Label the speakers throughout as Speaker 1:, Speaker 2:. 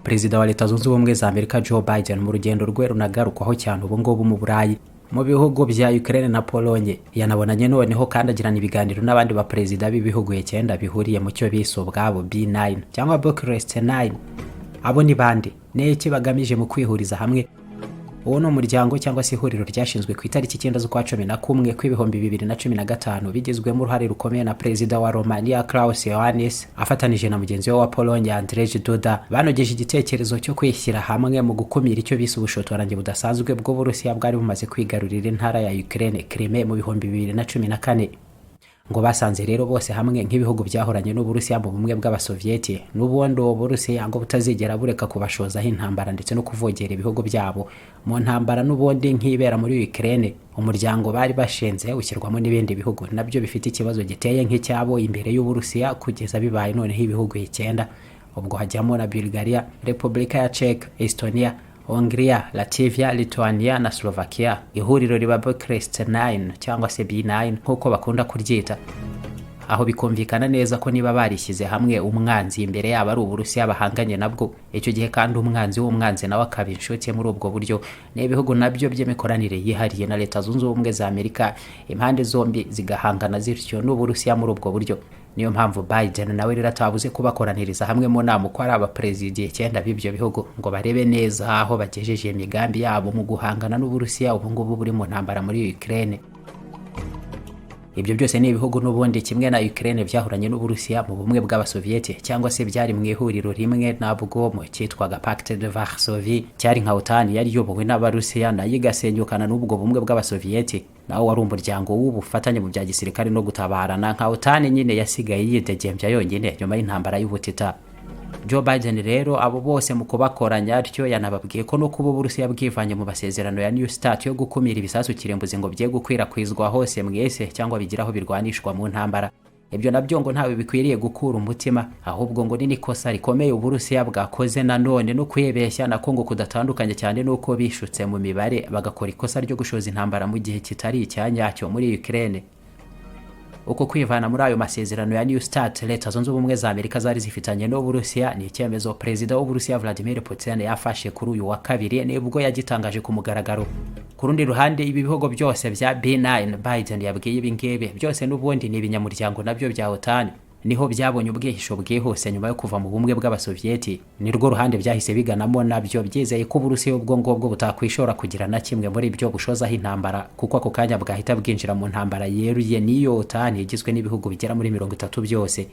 Speaker 1: Perezida wa Leta Zunze Ubumwe za Amerika Joe Biden mu rugendo rwe runagarukwaho cyane ubu ngubu mu Burayi mu bihugu bya Ukraine na Polonye yanabonanye noneho kandi agirana ibiganiro n'abandi ba perezida b'ibihugu 9 bihuriye mu cyo biso bwabo B9 cyangwa Bucharest 9. Abo ni bande n'iki bagamije mu kwihuriza hamwe? Uwo no muryango cyangwa se ihuriro ryashinzwe ku itariki 9 z'ukwa 11 kw'ibihumbi 2015 bigizwemo uruhare rukomeye na perezida wa Romania Klaus Iohannis afatanije na mugenzi we wa Polonye Andrzej Duda banogeje igitekerezo cyo kwishyira hamwe mu gukumira icyo bise ubushotorange budasanzwe bw'Uburusiya bwari bumaze kwigarurira intara ya Ukraine Crimea mu bihumbi 2014. ngo basanze rero bose hamwe nk'ibihugu byahoranye n'Uburusiya mu bumwe bw'abasovieti n'ubundi Uburusiya ngo butazigera bureka kubashozaho intambara ndetse no kuvogera ibihugu byabo mu ntambara n'ubundi nk'ibera muri Ukraine. Umuryango bari bashenze ushyirwamo n'ibindi bihugu nabyo bifite ikibazo giteye nk'icyabo imbere y'Uburusiya kugeza bibaye noneho ibihugu 9 ubwo hajyamo na Bulgaria, Repubulika ya Czech, Estonia, Hungria, Latvia, Lithuania na Slovakia. Ihuriro riba Bucharest 9 cyangwa se B9 nkuko bakunda kuryita, aho bikumvikana neza ko niba barishyize hamwe umwanzi imbere yabo ari Uburusiya bahanganye nabwo, icyo gihe kandi umwanzi w'umwanzi nawe akaba inshuti muri ubwo buryo n'ibihugu nabyo by'imikoranire yihariye na Leta Zunze Ubumwe za Amerika, impande zombi zigahangana zityo n'Uburusiya muri ubwo buryo. Niyo mpamvu Biden nawe rero atabuze kubakoraniriza hamwe mu nama ko ari abaperezida 9 b'ibyo bihugu ngo barebe neza aho bagejeje imigambi yabo mu guhangana n'Uburusiya ubu ngubu buri mu ntambara muri Ukraine. Ibyo byose ni ibihugu n'ubundi kimwe na Ukraine byahuranye n'Uburusiya mu bumwe bw'abasovieti cyangwa se byari mu ihuriro rimwe nabwo mu cyitwaga Pacte de Varsovie, cyari nka OTAN yari yobowe n'Abarusiya nayo igasenyukana n'ubwo bumwe bw'abasovieti, nawo wari umuryango w'ubufatanye mu bya gisirikare no gutabarana nka OTAN nyine yasigaye yidegembya yonyine nyuma y'intambara y'ubutita. Joe Biden rero abo bose mu kubakoranya atyo yanababwiye ko no kuba Uburusiya bwivanye mu basezerano ya New Start yo gukumira ibisasu kirimbuzi ngo bye gukwirakwizwa hose mwese cyangwa bigiraho birwanishwa mu ntambara. Ibyo nabyo ngo ntawe bikwiriye gukura umutima, ahubwo ngo ni nikosa rikomeye Uburusiya bwakoze nanone no kwibeshya na Kongo kudatandukanye cyane nuko bishutse mu mibare bagakora ikosa ryo gushoza intambara mu gihe kitari icyanyacyo muri Ukraine. Uko kwivana muri ayo masezerano ya New Start Leta Zunze Ubumwe za Amerika zari zifitanye n'Uburusiya ni icyemezo perezida w'Uburusiya Vladimir Putin yafashe kuri uyu wa kabiri nibwo yagitangaje ku mugaragaro. Ku rundi ruhande ibi bihugu byose bya B9 Biden yabwiye ibi ngibi byose n'ubundi ni ibinyamuryango nabyo bya OTAN, niho byabonye ubwihisho bwihuse nyuma yo kuva mu bumwe bw'abasovieti. Nirwo ruhande byahise biganamo nabyo byizeye ko Uburusiya ubwo ngubwo butakwishora kugira na kimwe muri byo bushozaho intambara, kuko ako kanya bwahita bwinjira mu ntambara yeruye n'iyo OTAN igizwe n'ibihugu bigera muri 30 byose.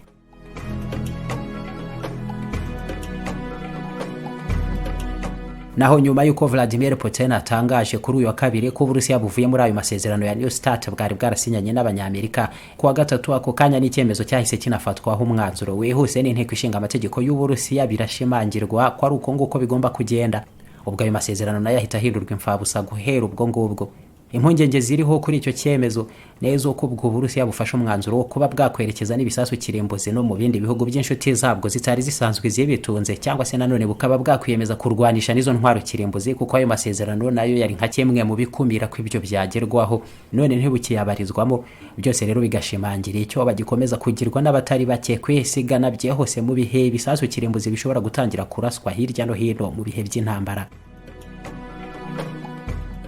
Speaker 1: Naho nyuma yuko Vladimir Putin atangaje kuri uyu wa kabiri ko Uburusiya buvuye muri ayo masezerano ya New Start bwari bwarasinyanye n'abanyamerika, kuwa gatatu ako kanya n'icyemezo cyahise kinafatwaho umwanzuro wihuse n'inteko ishinga amategeko y'Uburusiya birashimangirwa ko ari uko nguko bigomba kugenda. Ubwo ayo masezerano nayo ahita ahindurwa imfabusa guhera ubwo ngubwo. Impungenge ziriho kuri icyo cyemezo neza uko ubwo Uburusiya bufasha umwanzuro wo kuba bwakwerekeza n'ibisasu kirimbuzi no mu bindi bihugu by'inshuti zabwo zitari zisanzwe zibitunze, cyangwa se nanone bukaba bwakwiyemeza kurwanisha n'izo ntwaro kirimbuzi, kuko ayo masezerano nayo yari nka kimwe mu bikumira ko ibyo byagerwaho none ntibukiyabarizwamo. Byose rero bigashimangira icyo bagikomeza kugirwa n'abatari bake kwisigana byehose mu bihe ibisasu kirimbuzi bishobora gutangira kuraswa hirya no hino mu bihe by'intambara.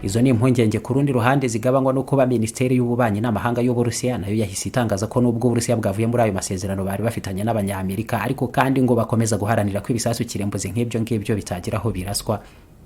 Speaker 1: Izo ni impungenge ku rundi ruhande zigabanywa no kuba Minisiteri y'Ububanyi n'Amahanga y'Uburusiya nayo yahise itangaza ko nubwo Uburusiya bwavuye muri ayo masezerano bari bafitanye n'abanyamerika, ariko kandi ngo bakomeza guharanira ko ibisasu kirimbuzi nk'ibyo ngibyo bitagiraho biraswa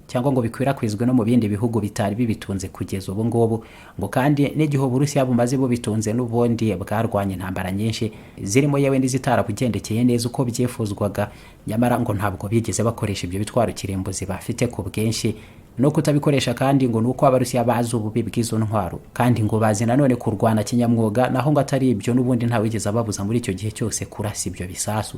Speaker 1: cyangwa ngo bikwirakwizwe no mu bindi bihugu bitari bibitunze kugeza ubu ngubu. Ngo kandi n'igihe Uburusiya bumaze bubitunze n'ubundi bwarwanye intambara nyinshi zirimo yewe n'izitarabugendekeye neza uko byifuzwaga, nyamara ngo ntabwo bigeze bakoresha ibyo bitwaro kirimbuzi bafite ku bwinshi no kutabikoresha, kandi ngo nuko Abarusiya bazi ububi bw'izo ntwaro kandi ngo bazi nanone kurwana kinyamwuga, naho ngo atari ibyo n'ubundi ntawigeze ababuza muri icyo gihe cyose kurasa ibyo bisasu.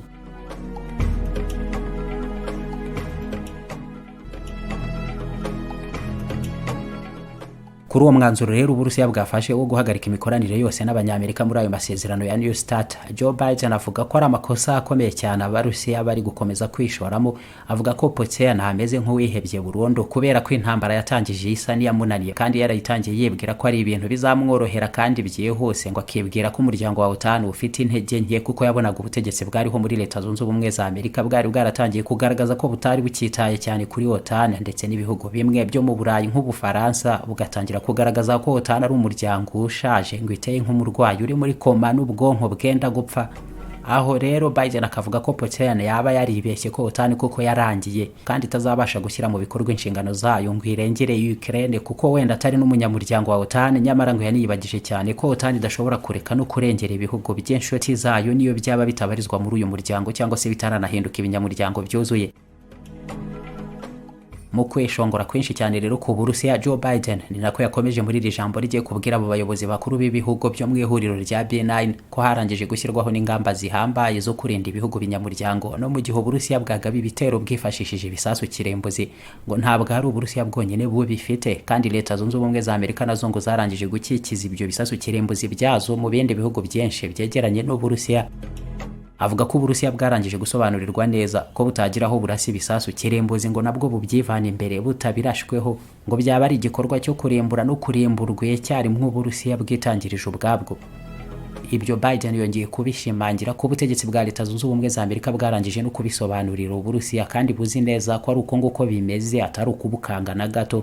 Speaker 1: Kuri uwo mwanzuro rero Uburusiya bwafashe wo guhagarika imikoranire yose n'abanyamerika muri ayo masezerano ya New START, Joe Biden avuga ko ari amakosa akomeye cyane Abarusiya bari gukomeza kwishoramo. Avuga ko Putin ameze nk'uwihebye burundu kubera ko intambara yatangije isa niyamunaniye kandi yarayitangiye yibwira ko ari ibintu bizamworohera kandi byihuse, ngo akibwira ko umuryango wa OTAN ufite intege nke kuko yabonaga ubutegetsi bwariho muri Leta Zunze Ubumwe za Amerika bwari bwaratangiye kugaragaza ko butari bukitaye cyane kuri OTAN, ndetse n'ibihugu bimwe byo mu Burayi nk'Ubufaransa bugatangira kugaragaza ko OTAN ari umuryango ushaje ngo iteye nk'umurwayi uri muri koma n'ubwonko bwenda gupfa. Aho rero Biden akavuga ko Putin yaba yaribeshye ko OTAN kuko yarangiye kandi itazabasha gushyira mu bikorwa inshingano zayo ngo irengere Ukraine kuko wenda atari n'umunyamuryango wa OTAN, nyamara ngo yaniyibagije cyane ko OTAN idashobora kureka no kurengera ibihugu by'inshuti zayo niyo byaba bitabarizwa muri uyu muryango cyangwa se bitaranahinduka ibinyamuryango byuzuye. Mu kwishongora kwinshi cyane rero ku Burusiya, Joe Biden ni nako yakomeje muri iri jambo rigiye kubwira abo bayobozi bakuru b'ibihugu byo mu ihuriro rya B9 ko harangije gushyirwaho n'ingamba zihambaye zo kurinda ibihugu binyamuryango no mu gihe Uburusiya bwagaba ibitero bwifashishije ibisasu kirimbuzi, ngo ntabwo ari Uburusiya bwonyine bubifite kandi Leta Zunze Ubumwe za Amerika nazo ngo zarangije gukikiza ibyo bisasu kirimbuzi byazo mu bindi bihugu byinshi byegeranye n'Uburusiya. Avuga ko Uburusiya bwarangije gusobanurirwa neza ko butagiraho burasi ibisasu kirimbuzi ngo nabwo bubyivana imbere butabirashweho, ngo byaba ari igikorwa cyo kurimbura no kurimburwa cyari nk'Uburusiya bwitangirije ubwabwo. Ibyo Biden yongeye kubishimangira ko ubutegetsi bwa Leta Zunze Ubumwe za Amerika bwarangije no kubisobanurira Uburusiya kandi buzi neza ko ari uko nguko bimeze atari ukubukanga na gato.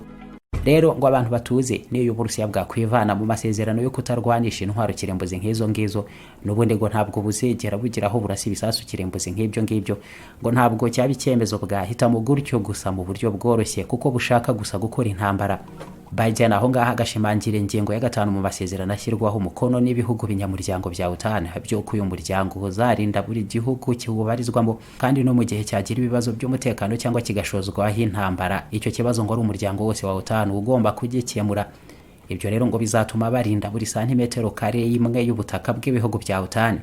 Speaker 1: Rero ngo abantu batuze niyo Uburusiya bwakwivana mu masezerano yo kutarwanisha intwaro kirimbuzi nk'izo ngizo, n'ubundi ngo ntabwo buzegera bugiraho burasi ibisasu kirimbuzi nk'ibyo ngibyo, ngo ntabwo cyaba icyemezo bwahitamo gutyo gusa mu buryo bworoshye kuko bushaka gusa gukora intambara. Biden aho ngaho agashimangira ingingo ya 5 mu masezerano ashyirwaho umukono n'ibihugu binyamuryango bya OTAN byo uyu muryango uzarinda buri gihugu kiwubarizwamo kandi no mu gihe cyagira ibibazo by'umutekano cyangwa kigashozwaho intambara, icyo kibazo ngo ari umuryango wose wa OTAN ugomba kugikemura. Ibyo rero ngo bizatuma barinda buri santimetero kare imwe y'ubutaka bw'ibihugu bya OTAN.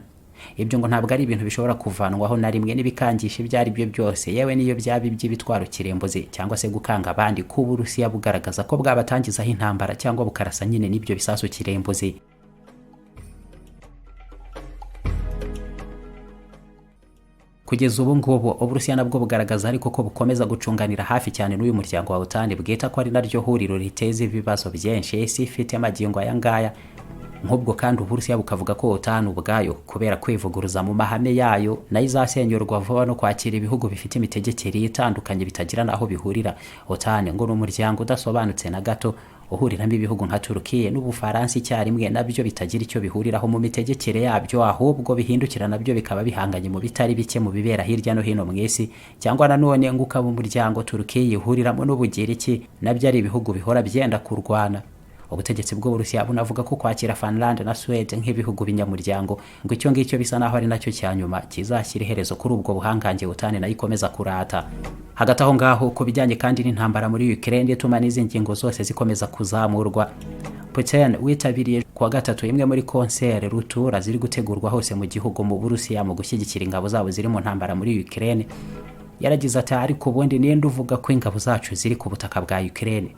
Speaker 1: Ibyo ngo ntabwo ari ibintu bishobora kuvanwaho na rimwe n'ibikangisha ibyo ari byo byose, yewe niyo byaba iby'ibitwaro kirimbuzi cyangwa se gukanga abandi ku Burusiya bugaragaza ko bwabatangizaho intambara cyangwa bukarasa nyine n'ibyo bisasu kirimbuzi. Kugeza ubu ngubu Uburusiya nabwo bugaragaza ariko ko bukomeza gucunganira hafi cyane n'uyu muryango wa OTAN bwita ko ari naryo huriro riteza ibibazo byinshi isi ifite amagingo aya ngaya. Nk'ubwo kandi Uburusiya bukavuga ko OTAN ubwayo kubera kwivuguruza mu mahame yayo nayo izasenyorwa vuba no kwakira ibihugu bifite imitegekere itandukanye bitagira naho bihurira. OTAN ngo n'umuryango udasobanutse na gato uhuriramo ibihugu nka Turukiya n'Ubufaransa icyarimwe nabyo bitagira icyo bihuriraho mu mitegekere yabyo, ahubwo bihindukira nabyo bikaba bihanganye mu bitari bike mu bibera hirya no hino mu isi. Cyangwa nanone nguka mu muryango Turukiya ihuriramo n'Ubugiriki nabyo ari ibihugu bihora byenda kurwana. Ubutegetsi bw'Uburusiya bunavuga ko kwakira Finland na Sweden nk'ibihugu binyamuryango ngo icyo ngicyo bisa naho ari nacyo cyanyuma kizashyira iherezo kuri ubwo buhangange OTAN nayo ikomeza kurata. Hagati aho ngaho ku bijyanye kandi n'intambara muri Ukraine ituma n'izi ngingo zose zikomeza kuzamurwa. Putin witabiriye kuwa gatatu imwe muri konsere rutura ziri gutegurwa hose mu gihugu mu Burusiya mu gushyigikira ingabo zabo ziri mu ntambara muri Ukraine. Yaragize ati ariko ubundi ninde uvuga ko ingabo zacu ziri ku butaka bwa Ukraine?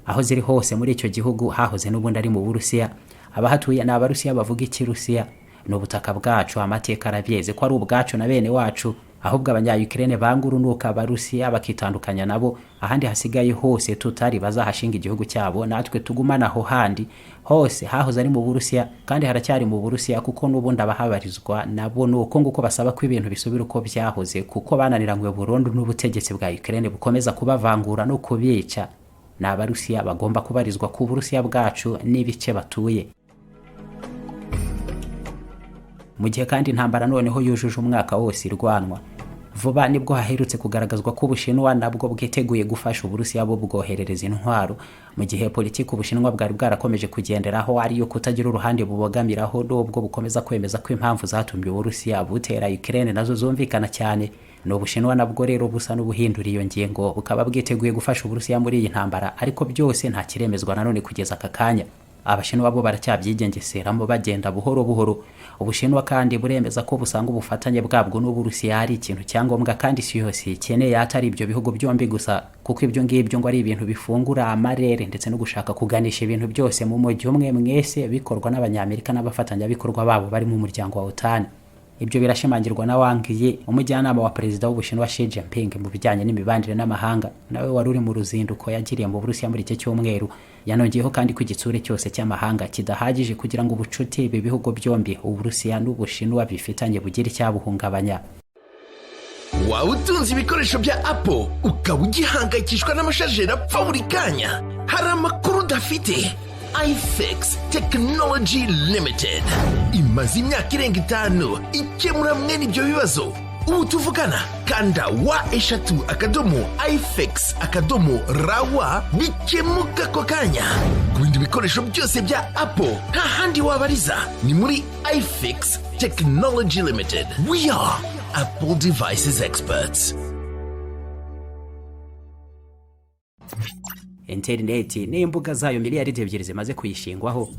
Speaker 1: Aho ziri hose muri icyo gihugu hahoze n'ubundi ari mu Burusiya. Abahatuye n'Abarusiya bavuga ikirusiya. N'ubutaka bwacu amateka arabyeze ko ari ubwacu na bene wacu, ahubwo abanya-Ukraine bangurunuka Abarusiya bakitandukanya nabo, ahandi hasigaye hose tutari bazahashinga igihugu cyabo natwe tugumana aho handi hose hahoze ari mu Burusiya kandi haracyari mu Burusiya kuko n'ubundi abahabarizwa nabo nuko nguko basaba ko ibintu bisubira uko byahoze kuko bananiranywe burundu n'ubutegetsi bwa Ukraine bukomeza kubavangura no kubica. N'Abarusiya bagomba kubarizwa ku Burusiya bwacu n'ibice batuye. Mu gihe kandi intambara noneho yujuje umwaka wose irwanwa, vuba nibwo haherutse kugaragazwa ko Ubushinwa nabwo bwiteguye gufasha Uburusiya bo bwoherereza intwaro, mu gihe politiki Ubushinwa bwari bwarakomeje kugenderaho ariyo kutagira uruhande bubogamiraho n'ubwo bukomeza kwemeza ko impamvu zatumye Uburusiya butera Ukraine nazo zumvikana cyane. N'Ubushinwa nabwo rero busa n'ubuhindura iyo ngingo bukaba bwiteguye gufasha Uburusiya muri iyi ntambara, ariko byose nta kiremezwa nanone kugeza aka kanya. Abashinwa bo baracyabyigengeseramo bagenda buhoro buhoro. Ubushinwa kandi buremeza ko busanga ubufatanye bwabwo n'Uburusiya ari ikintu cyangombwa kandi isi yose ikeneye atari ibyo bihugu byombi gusa, kuko ibyo ngibyo ngo ari ibintu bifungura amarere ndetse no gushaka kuganisha ibintu byose mu mujyi umwe mwese bikorwa n'Abanyamerika n'abafatanyabikorwa babo bari mu muryango wa OTAN. Ibyo birashimangirwa na Wang Yi, umujyanama wa perezida w'Ubushinwa Xi Jinping mu bijyanye n'imibanire n'amahanga, nawe wari uri mu ruzinduko yagiriye mu Burusiya muri iki cyumweru. Yanongeyeho kandi ko igitsure cyose cy'amahanga kidahagije kugira ngo ubucuti ibi bihugu byombi Uburusiya n'Ubushinwa bifitanye bugire icyabuhungabanya.
Speaker 2: Waba utunze ibikoresho bya Apple ukaba ugihangayikishwa n'amasharijeri apfa buri kanya? Hari amakuru udafite. iFix Technology Limited imaze imyaka irenga 5 ikemura mwene ibyo bibazo. Ubu tuvugana kanda wa/ifix.rawa bikemuka ko kanya. Ku bindi bikoresho byose bya Apple nta handi wabariza, ni muri iFix Technology Limited. We are Apple devices experts.
Speaker 1: Interineti n'imbuga zayo miliyari 2 zimaze kuyishingwaho.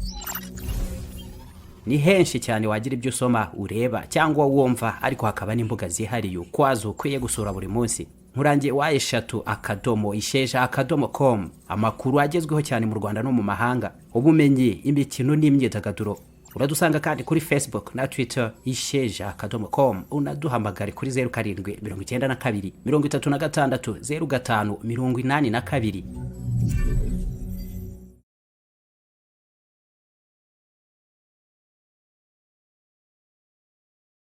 Speaker 1: Ni henshi cyane wagira ibyo usoma, ureba cyangwa wumva, ariko hakaba n'imbuga zihariye ukwazo ukwiye gusura buri munsi. Nkurangiye wa/isheja.com, amakuru agezweho cyane mu Rwanda no mu mahanga, ubumenyi, imikino n'imyidagaduro. Uradusanga kandi kuri Facebook na Twitter isheja.com. Unaduhamagare kuri 0792 36 0582.